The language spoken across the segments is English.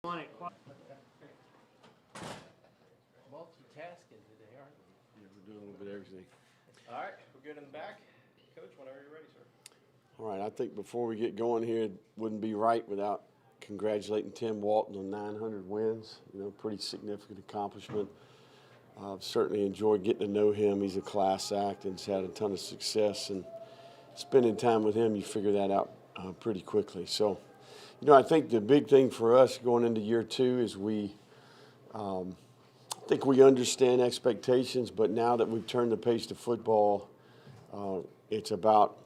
Multitasking today, aren't we? Yeah, we're doing a little bit of everything. All right, we're good in the back. Coach, whenever you're ready, sir. All right, I think before we get going here, it wouldn't be right without congratulating Tim Walton on 900 wins. Pretty significant accomplishment. I've certainly enjoyed getting to know him. He's a class act and has had a ton of success. And spending time with him, you figure that out pretty quickly. So, I think the big thing for us going into year two is I think we understand expectations, but now that we've turned the page to football, it's about,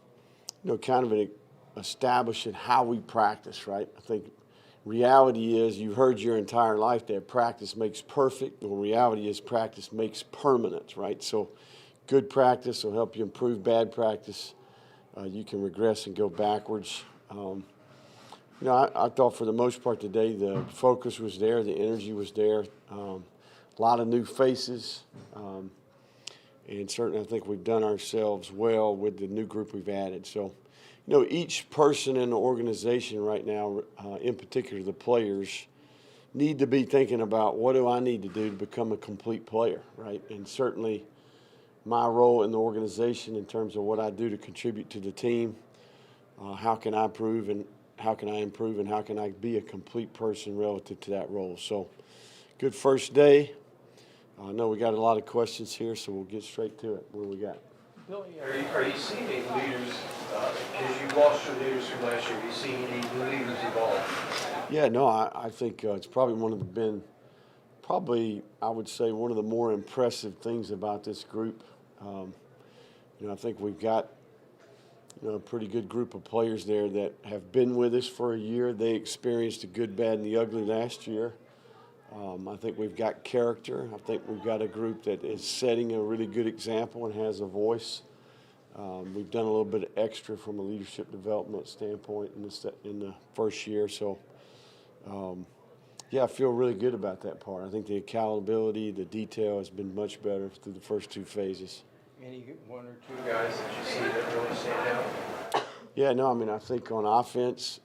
kind of establishing how we practice, right? I think reality is you've heard your entire life that practice makes perfect. Well, reality is practice makes permanent, right? So good practice will help you improve. Bad practice, you can regress and go backwards. I thought for the most part today the focus was there, the energy was there, a lot of new faces, and certainly I think we've done ourselves well with the new group we've added. So, each person in the organization right now, in particular the players, need to be thinking about what do I need to do to become a complete player, right? And certainly my role in the organization in terms of what I do to contribute to the team, how can I improve and how can I be a complete person relative to that role. So good first day. I know we got a lot of questions here, so we'll get straight to it. What do we got? Billy, are you seeing any leaders, because you've lost your leaders from last year, are you seeing any leaders evolve? Yeah, no, I think it's probably I would say one of the more impressive things about this group. I think we've got a pretty good group of players there that have been with us for a year. They experienced the good, bad, and the ugly last year. I think we've got character. I think we've got a group that is setting a really good example and has a voice. We've done a little bit of extra from a leadership development standpoint in the first year. So, I feel really good about that part. I think the accountability, the detail has been much better through the first two phases. Any one or two guys that you see that really stand out? Yeah, no, I think on offense,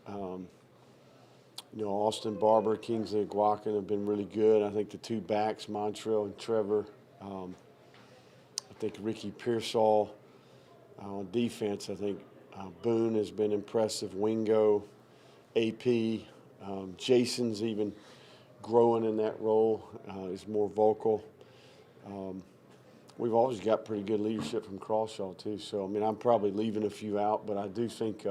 Austin Barber, Kingsley Aguacan have been really good. I think the two backs, Montrell and Trevor. I think Ricky Pearsall on defense. I think Boone has been impressive. Wingo, AP, Jason's even growing in that role. He's more vocal. We've always got pretty good leadership from Crawshaw too. So I'm probably leaving a few out, but I do think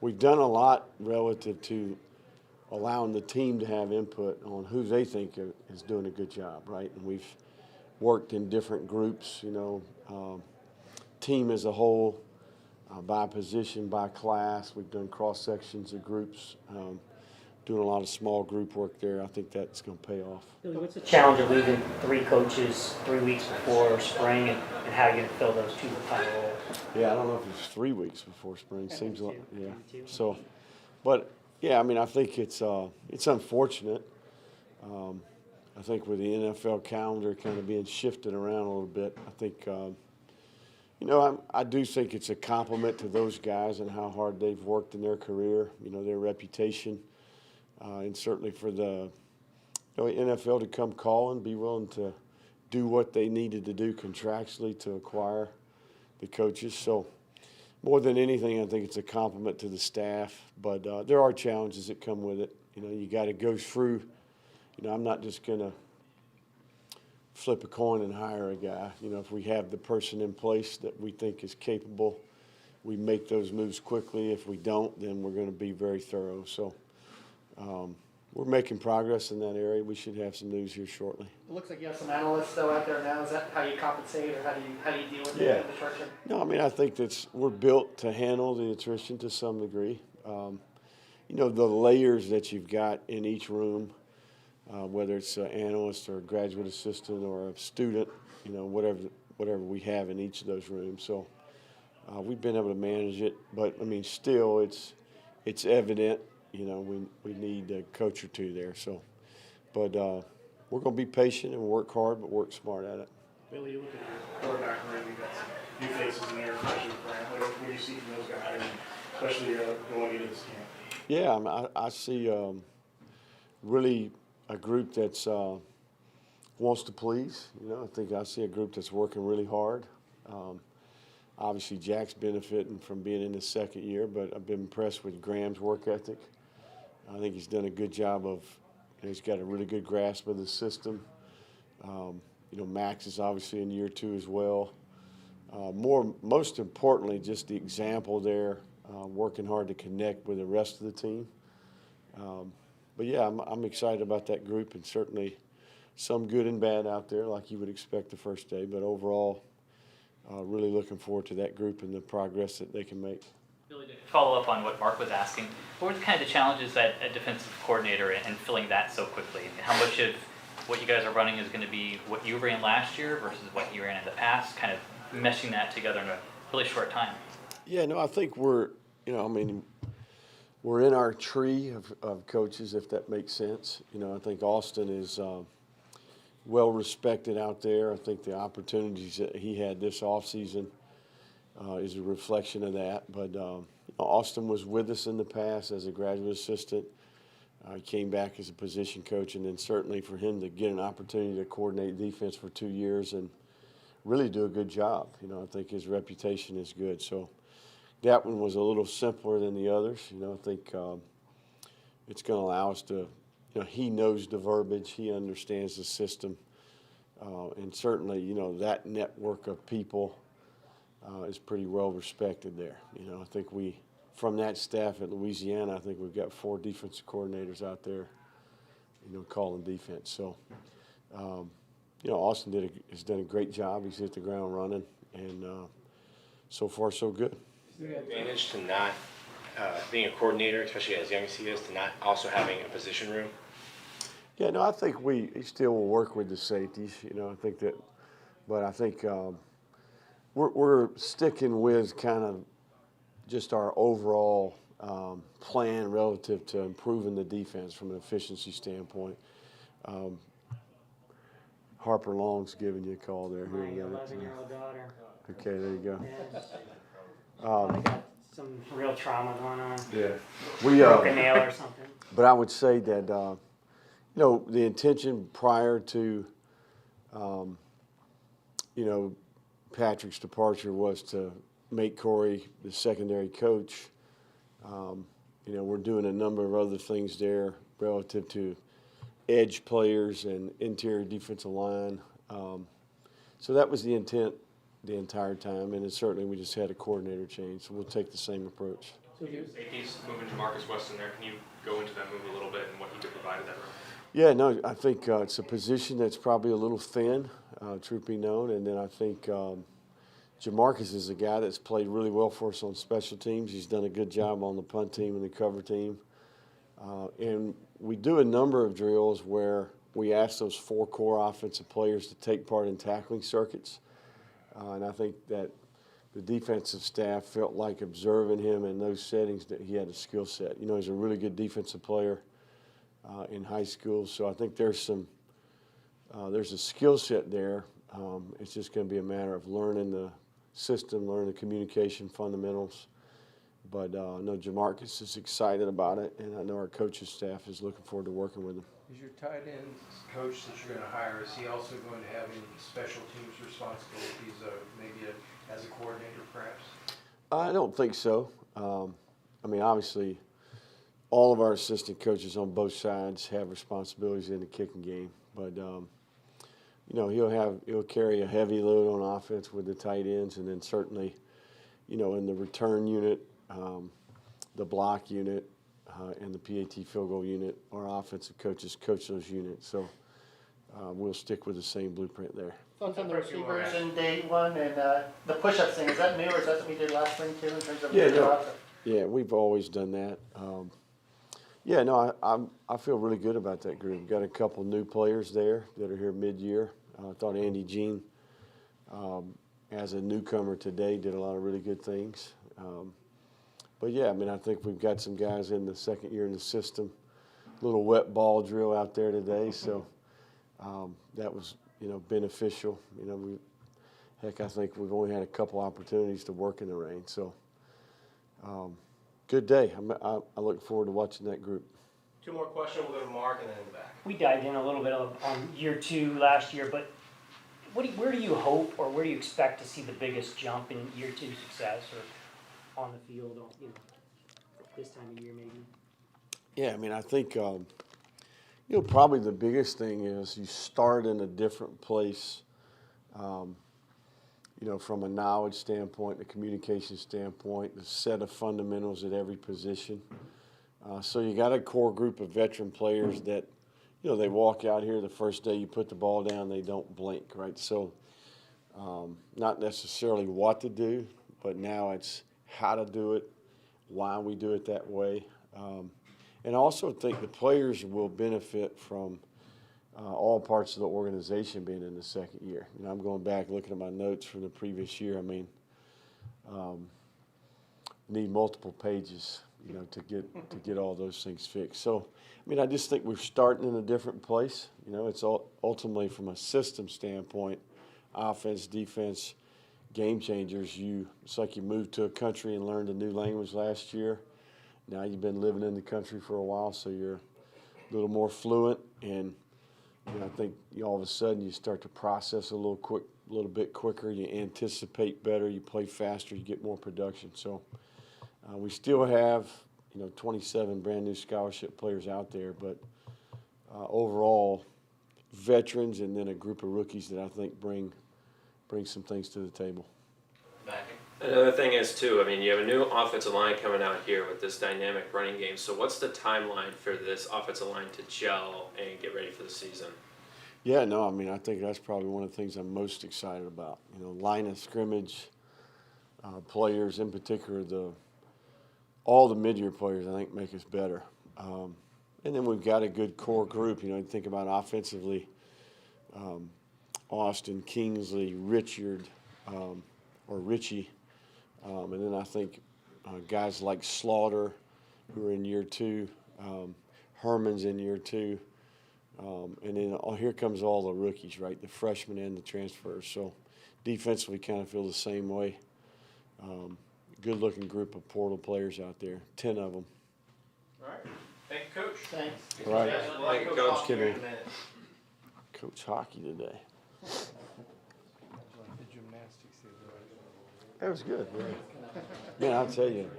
we've done a lot relative to allowing the team to have input on who they think is doing a good job, right? And we've worked in different groups, team as a whole, by position, by class. We've done cross sections of groups, doing a lot of small group work there. I think that's going to pay off. Billy, what's the challenge of leaving three coaches 3 weeks before spring, and how are you going to fill those two final roles? Yeah, I don't know if it's 3 weeks before spring. Yeah, Seems like, yeah. Two. So, but yeah, I think it's unfortunate. I think with the NFL calendar kind of being shifted around a little bit, I think, I do think it's a compliment to those guys and how hard they've worked in their career, their reputation, and certainly for the NFL to come calling, be willing to do what they needed to do contractually to acquire the coaches. So more than anything, I think it's a compliment to the staff, but there are challenges that come with it. You got to go through. I'm not just going to flip a coin and hire a guy. If we have the person in place that we think is capable, we make those moves quickly. If we don't, then we're going to be very thorough. So we're making progress in that area. We should have some news here shortly. It looks like you have some analysts though out there now. Is that how you compensate, or how do you deal with it in the short term? No, I think we're built to handle the attrition to some degree. The layers that you've got in each room, whether it's an analyst or a graduate assistant or a student, whatever we have in each of those rooms. So we've been able to manage it, but still it's evident. We need a coach or two there. So, but we're going to be patient and work hard, but work smart at it. Billy, you look at your quarterback room, you've got some new faces in there, freshman brand. What do you see from those guys, especially going into this camp? Yeah, I see really a group that's wants to please. You know, I think I see a group that's working really hard. Obviously, Jack's benefiting from being in his second year, but I've been impressed with Graham's work ethic. I think he's done a good job of, he's got a really good grasp of the system. You know, Max is obviously in year 2 as well. Most importantly, just the example there, working hard to connect with the rest of the team. But yeah, I'm excited about that group, and certainly some good and bad out there, like you would expect the first day. But overall, really looking forward to that group and the progress that they can make. Billy, to follow up on what Mark was asking, what were the kind of the challenges at a defensive coordinator and filling that so quickly? How much of what you guys are running is going to be what you ran last year versus what you ran in the past, kind of meshing that together in a really short time? Yeah, no, I think we're, you know, I mean, we're in our tree of coaches, if that makes sense. You know, I think Austin is well respected out there. I think the opportunities that he had this offseason is a reflection of that. But Austin was with us in the past as a graduate assistant. He came back as a position coach, and then certainly for him to get an opportunity to coordinate defense for 2 years and really do a good job. You know, I think his reputation is good. So that one was a little simpler than the others. You know, I think it's going to allow us to, you know, he knows the verbiage, he understands the system, and certainly, you know, that network of people is pretty well respected there. You know, I think from that staff at Louisiana, I think we've got 4 defensive coordinators out there, you know, calling defense. So, you know, Austin has done a great job. He's hit the ground running, and so far so good. Advantage to not being a coordinator, especially as young as he is, to not also having a position room? Yeah, no, I think we still will work with the safeties. You know, I think that, but I think we're sticking with kind of just our overall plan relative to improving the defense from an efficiency standpoint. Harper Long's giving you a call there. My 11-year-old daughter. Okay, there you go. Probably got some real trauma going on. Yeah, Broke a nail or something. But I would say that you know, the intention prior to you know, Patrick's departure was to make Corey the secondary coach. You know, we're doing a number of other things there relative to edge players and interior defensive line. So that was the intent the entire time, and certainly we just had a coordinator change, so we'll take the same approach. Safeties moving to Marcus Weston there. Can you go into that move a little bit and what he could provide in that room? Yeah, no, I think it's a position that's probably a little thin, truth be known, and then I think Jamarcus is a guy that's played really well for us on special teams. He's done a good job on the punt team and the cover team. And we do a number of drills where we ask those 4 core offensive players to take part in tackling circuits. And I think that the defensive staff felt like observing him in those settings that he had a skill set. You know, he's a really good defensive player in high school. So I think there's a skill set there. It's just going to be a matter of learning the system, learning the communication fundamentals. But no, Jamarcus is excited about it, and I know our coaching staff is looking forward to working with him. Is your tight end coach that you're going to hire, is he also going to have any special teams responsibilities, maybe as a coordinator perhaps? I don't think so. I mean, obviously, all of our assistant coaches on both sides have responsibilities in the kicking game. But, you know, he'll carry a heavy load on offense with the tight ends, and then certainly, you know, in the return unit, the block unit, and the PAT field goal unit, our offensive coaches coach those units. So we'll stick with the same blueprint there. Thoughts on the receivers in day 1 and the push-up thing, is that new or is that something we did last spring too in terms of Yeah, we've always done that. Yeah, no, I feel really good about that group. We've got a couple new players there that are here mid-year. I thought Andy Jean, as a newcomer today, did a lot of really good things. But yeah, I mean, I think we've got some guys in the second year in the system. Little wet ball drill out there today, so that was, you know, beneficial. You know, I think we've only had a couple opportunities to work in the rain. So good day. I look forward to watching that group. Two more questions, we'll go to Mark and then in the back. We dived in a little bit on year 2 last year, but where do you hope or where do you expect to see the biggest jump in year 2 success or on the field, or, you know, this time of year maybe? Yeah, I mean, I think, probably the biggest thing is you start in a different place, from a knowledge standpoint, the communication standpoint, the set of fundamentals at every position. So you got a core group of veteran players that, they walk out here the first day you put the ball down, they don't blink, right? So not necessarily what to do, but now it's how to do it, why we do it that way. And I also think the players will benefit from all parts of the organization being in the second year. I'm going back looking at my notes from the previous year. I mean, need multiple pages, to get all those things fixed. So, I mean, I just think we're starting in a different place. It's ultimately from a system standpoint, offense, defense, game changers. It's like you moved to a country and learned a new language last year. Now you've been living in the country for a while, so you're a little more fluent, and I think all of a sudden you start to process a little bit quicker. You anticipate better. You play faster. You get more production. So we still have 27 brand new scholarship players out there, but overall, veterans and then a group of rookies that I think bring some things to the table. Another thing is, too, I mean, you have a new offensive line coming out here with this dynamic running game. So what's the timeline for this offensive line to gel and get ready for the season? Yeah, no, I mean, I think that's probably one of the things I'm most excited about. Line of scrimmage players, in particular, all the mid-year players, I think, make us better. And then we've got a good core group. You think about offensively, Austin, Kingsley, Richard, or Richie. And then I think guys like Slaughter, who are in year 2, Herman's in year 2, and then here comes all the rookies, right? The freshmen and the transfers. So defensively, kind of feel the same way. Good-looking group of portal players out there, 10 of them. All right. Thank you, Coach. Thanks. All right. Thank you, Coach. Kidding. Coach hockey today. The gymnastics the other way. That was good, man. Man, I'll tell you.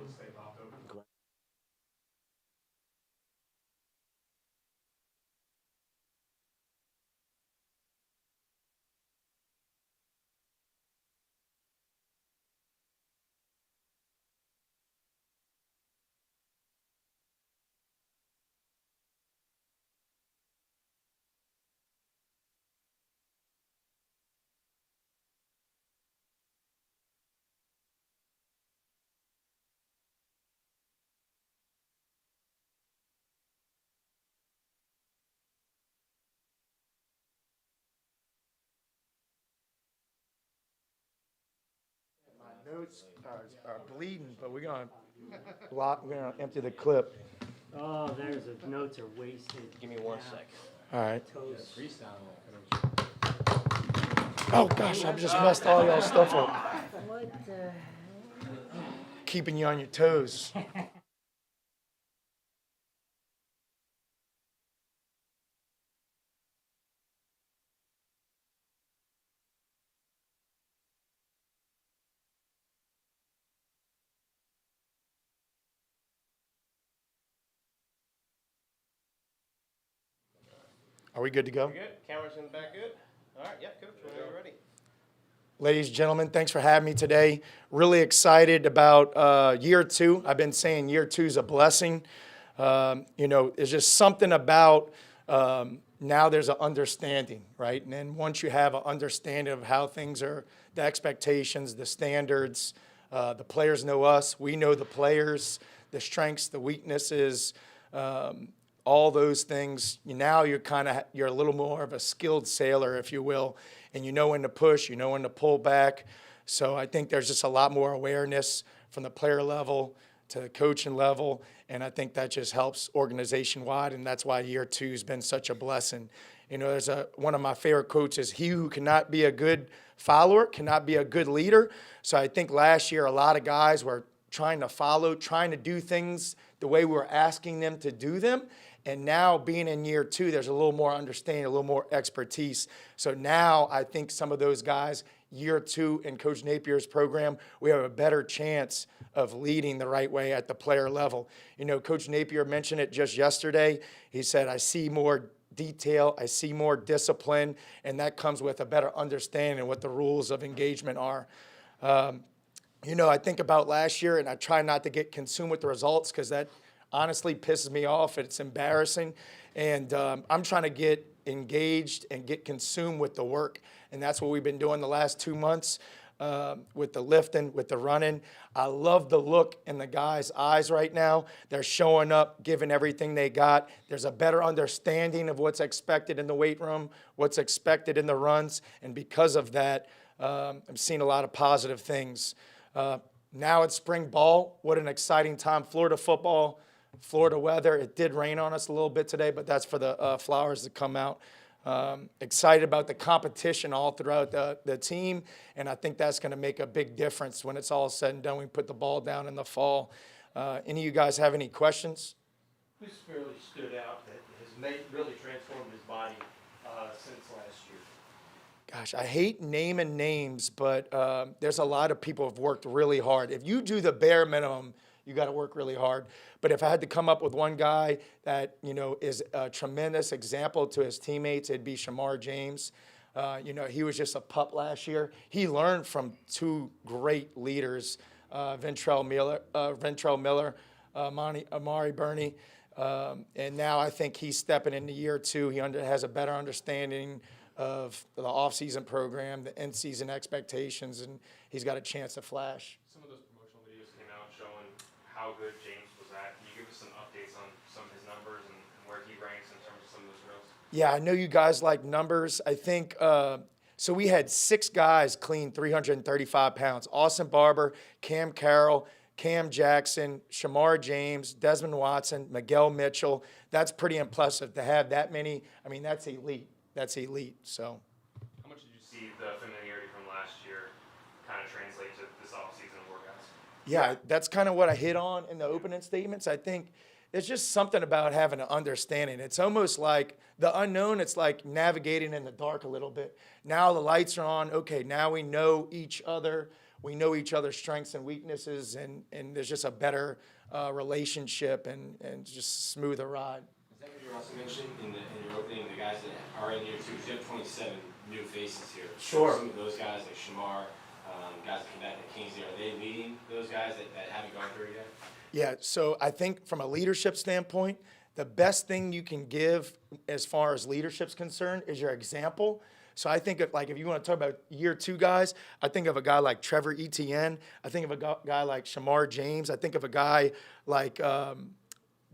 Notes are bleeding, but we're gonna empty the clip. Oh, the notes are wasted. Give me 1 second. All right. Toast. Oh gosh, I've just messed all y'all stuff up. What the? Keeping you on your toes. Are we good to go? Good. Cameras in the back good? All right, yep, Coach, whenever you're ready. Ladies and gentlemen, thanks for having me today. Really excited about year 2. I've been saying year 2 is a blessing. It's just something about now there's an understanding, right? And then once you have an understanding of how things are, the expectations, the standards, the players know us, we know the players, the strengths, the weaknesses, all those things. Now you're a little more of a skilled sailor, if you will, and you know when to push, you know when to pull back. So I think there's just a lot more awareness from the player level to the coaching level, and I think that just helps organization-wide, and that's why year 2 has been such a blessing. There's one of my favorite quotes is, "He who cannot be a good follower cannot be a good leader." So I think last year a lot of guys were trying to follow, trying to do things the way we were asking them to do them, And now being in year 2, there's a little more understanding, a little more expertise. So now I think some of those guys, year 2 in Coach Napier's program, we have a better chance of leading the right way at the player level. You know, Coach Napier mentioned it just yesterday. He said, I see more detail, I see more discipline, and that comes with a better understanding of what the rules of engagement are. You know, I think about last year, and I try not to get consumed with the results because that honestly pisses me off. It's embarrassing. And I'm trying to get engaged and get consumed with the work. And that's what we've been doing the last 2 months with the lifting, with the running. I love the look in the guys' eyes right now. They're showing up, giving everything they got. There's a better understanding of what's expected in the weight room, what's expected in the runs. And because of that, I'm seeing a lot of positive things. Now it's spring ball. What an exciting time. Florida football, Florida weather. It did rain on us a little bit today, but that's for the flowers to come out. Excited about the competition all throughout the team, and I think that's going to make a big difference when it's all said and done. We put the ball down in the fall. Any of you guys have any questions? Who's fairly stood out that has really transformed his body since last year? Gosh, I hate naming names, but there's a lot of people who have worked really hard. If you do the bare minimum, you got to work really hard. But if I had to come up with one guy that, you know, is a tremendous example to his teammates, it'd be Shamar James. You know, he was just a pup last year. He learned from 2 great leaders, Ventrell Miller, Amari Burney. And now I think he's stepping into year 2. He has a better understanding of the off-season program, the end-season expectations, and he's got a chance to flash. Some of those promotional videos came out showing how good James was at. Can you give us some updates on some of his numbers and where he ranks in terms of some of those drills? Yeah, I know you guys like numbers. I think, so we had 6 guys clean 335 pounds. Austin Barber, Cam Carroll, Cam Jackson, Shamar James, Desmond Watson, Miguel Mitchell. That's pretty impressive to have that many. I mean, that's elite. That's elite, so. How much did you see the familiarity from last year kind of translate to this offseason of workouts? Yeah, that's kind of what I hit on in the opening statements. I think it's just something about having an understanding. It's almost like the unknown. It's like navigating in the dark a little bit. Now the lights are on. Okay, now we know each other. We know each other's strengths and weaknesses, and there's just a better relationship and just smoother ride. Is that what you also mentioned in your opening, the guys that are in year 2? You have 27 new faces here. Sure. Some of those guys like Shamar, guys that come back to Kingsley, are they leading those guys that haven't gone through it yet? Yeah, so I think from a leadership standpoint, the best thing you can give as far as leadership's concerned is your example. So I think if you want to talk about year 2 guys, I think of a guy like Trevor Etienne. I think of a guy like Shamar James. I think of a guy like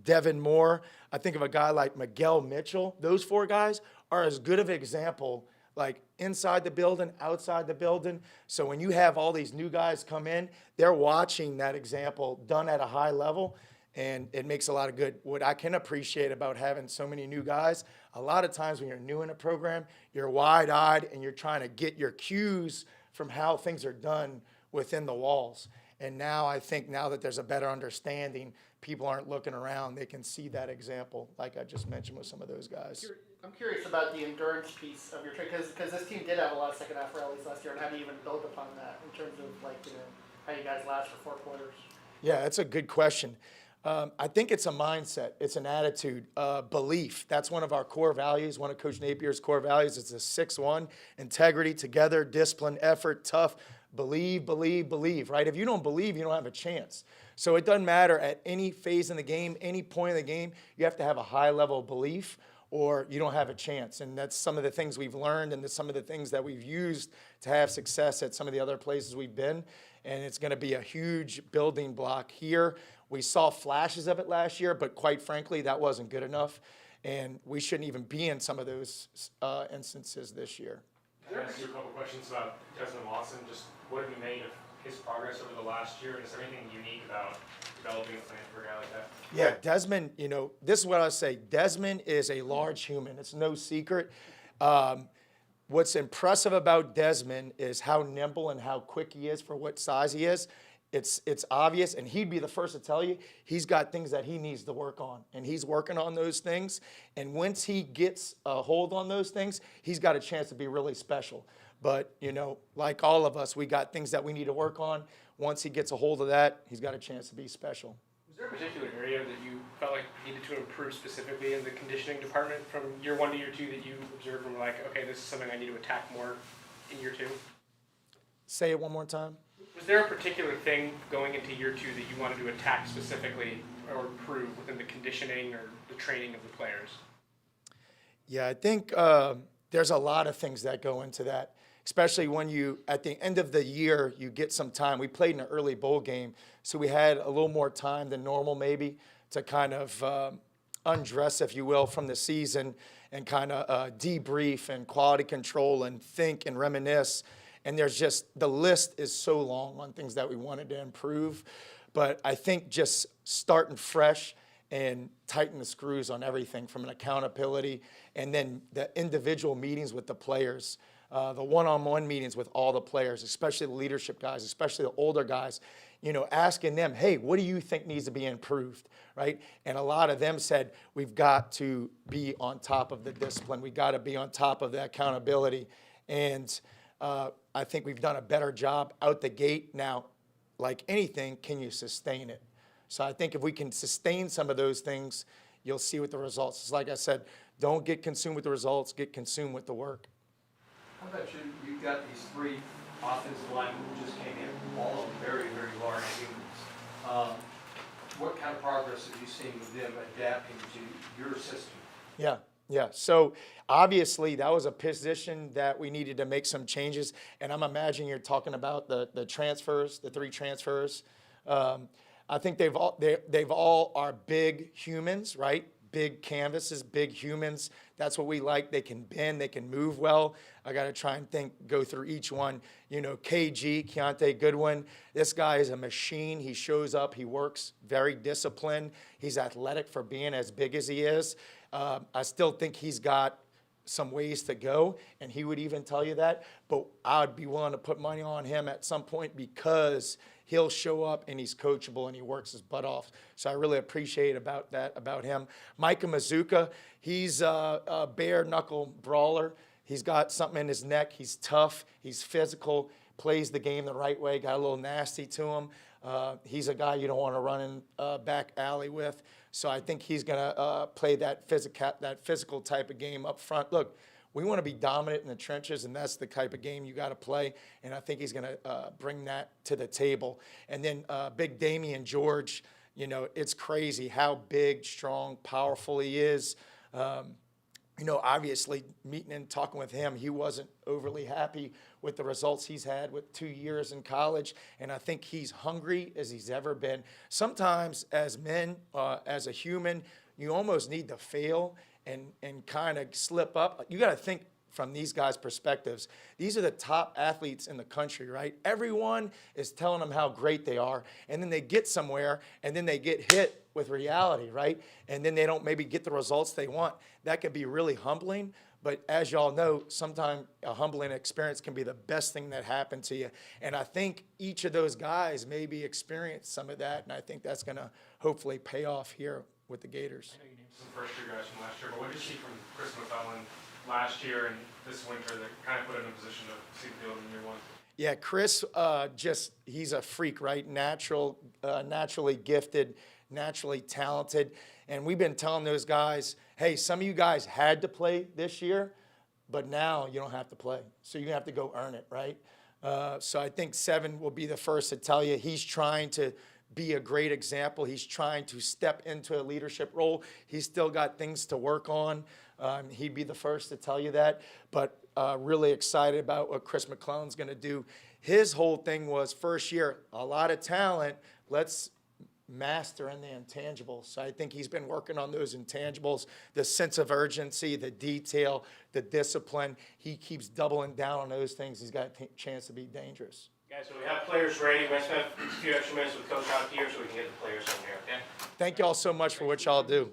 Devin Moore. I think of a guy like Miguel Mitchell. Those 4 guys are as good of an example, like inside the building, outside the building. So when you have all these new guys come in, they're watching that example done at a high level, and it makes a lot of good. What I can appreciate about having so many new guys, a lot of times when you're new in a program, you're wide-eyed and you're trying to get your cues from how things are done within the walls. And now I think now that there's a better understanding, people aren't looking around. They can see that example, like I just mentioned with some of those guys. I'm curious about the endurance piece of your trade, because this team did have a lot of second half rallies last year, and how do you even build upon that in terms of how you guys last for 4 quarters? Yeah, that's a good question. I think it's a mindset. It's an attitude, belief. That's one of our core values. One of Coach Napier's core values is the 6-1, integrity, together, discipline, effort, tough, believe, believe, believe, right? If you don't believe, you don't have a chance. So it doesn't matter at any phase in the game, any point in the game, you have to have a high level of belief or you don't have a chance. And that's some of the things we've learned and some of the things that we've used to have success at some of the other places we've been. And it's going to be a huge building block here. We saw flashes of it last year, but quite frankly, that wasn't good enough. And we shouldn't even be in some of those instances this year. Can I ask you a couple questions about Desmond Watson? Just what have you made of his progress over the last year? And is there anything unique about developing a plan for a guy like that? Yeah, Desmond, this is what I say. Desmond is a large human. It's no secret. What's impressive about Desmond is how nimble and how quick he is for what size he is. it's obvious, and he'd be the first to tell you, he's got things that he needs to work on, and he's working on those things. And once he gets a hold on those things, he's got a chance to be really special. But, like all of us, we got things that we need to work on. Once he gets a hold of that, he's got a chance to be special. Was there a particular area that you felt like needed to improve specifically in the conditioning department from year 1 to year 2 that you observed and were like, okay, this is something I need to attack more in year 2? Say it one more time. Was there a particular thing going into year 2 that you wanted to attack specifically or improve within the conditioning or the training of the players? Yeah, I think there's a lot of things that go into that, especially when you, at the end of the year, you get some time. We played in an early bowl game, so we had a little more time than normal maybe to kind of undress, if you will, from the season and kind of debrief and quality control and think and reminisce. And there's just, the list is so long on things that we wanted to improve. But I think just starting fresh and tighten the screws on everything from an accountability and then the individual meetings with the players, the one-on-one meetings with all the players, especially the leadership guys, especially the older guys, asking them, hey, what do you think needs to be improved, right? And a lot of them said, we've got to be on top of the discipline. We got to be on top of the accountability. And I think we've done a better job out the gate. Now, like anything, can you sustain it? So I think if we can sustain some of those things, you'll see what the results. It's like I said, don't get consumed with the results, get consumed with the work. How about you? You've got these 3 offensive linemen who just came in, all of them very, very large humans. What kind of progress have you seen with them adapting to your system? Yeah. So obviously that was a position that we needed to make some changes. And I'm imagining you're talking about the transfers, the 3 transfers. I think they've all are big humans, right? Big canvases, big humans. That's what we like. They can bend, they can move well. I got to try and go through each one. KG, Keontae Goodwin, this guy is a machine. He shows up, he works, very disciplined. He's athletic for being as big as he is. I still think he's got some ways to go, and he would even tell you that. But I'd be willing to put money on him at some point because he'll show up and he's coachable and he works his butt off. So I really appreciate about him. Micah Mazuka, he's a bare knuckle brawler. He's got something in his neck. He's tough. He's physical. Plays the game the right way. Got a little nasty to him. He's a guy you don't want to run in back alley with. So I think he's going to play that physical type of game up front. Look, we want to be dominant in the trenches, and that's the type of game you got to play. And I think he's going to bring that to the table. And then big Damian George, it's crazy how big, strong, powerful he is. Obviously, meeting and talking with him, he wasn't overly happy with the results he's had with 2 years in college, and I think he's hungry as he's ever been. Sometimes as men, as a human, you almost need to fail and kind of slip up. You got to think from these guys' perspectives. These are the top athletes in the country, right? Everyone is telling them how great they are, and then they get somewhere, and then they get hit with reality, right? And then they don't maybe get the results they want. That can be really humbling, but as y'all know, sometimes a humbling experience can be the best thing that happened to you. And I think each of those guys maybe experienced some of that, and I think that's going to hopefully pay off here with the Gators. I know you named some first-year guys from last year, but what did you see from Chris McClellan last year and this winter that kind of put him in a position to see the field in year 1? Yeah, Chris, he's a freak, right? Naturally gifted, naturally talented. And we've been telling those guys, hey, some of you guys had to play this year, but now you don't have to play. So you have to go earn it, right? So I think Seven will be the first to tell you he's trying to be a great example. He's trying to step into a leadership role. He's still got things to work on. He'd be the first to tell you that. But really excited about what Chris McClellan's going to do. His whole thing was first year, a lot of talent. Let's master in the intangibles. So I think he's been working on those intangibles, the sense of urgency, the detail, the discipline. He keeps doubling down on those things. He's got a chance to be dangerous. Guys, so we have players ready. Let's have a few extra minutes with Coach Napier so we can get the players in here, okay? Thank y'all so much for what y'all do.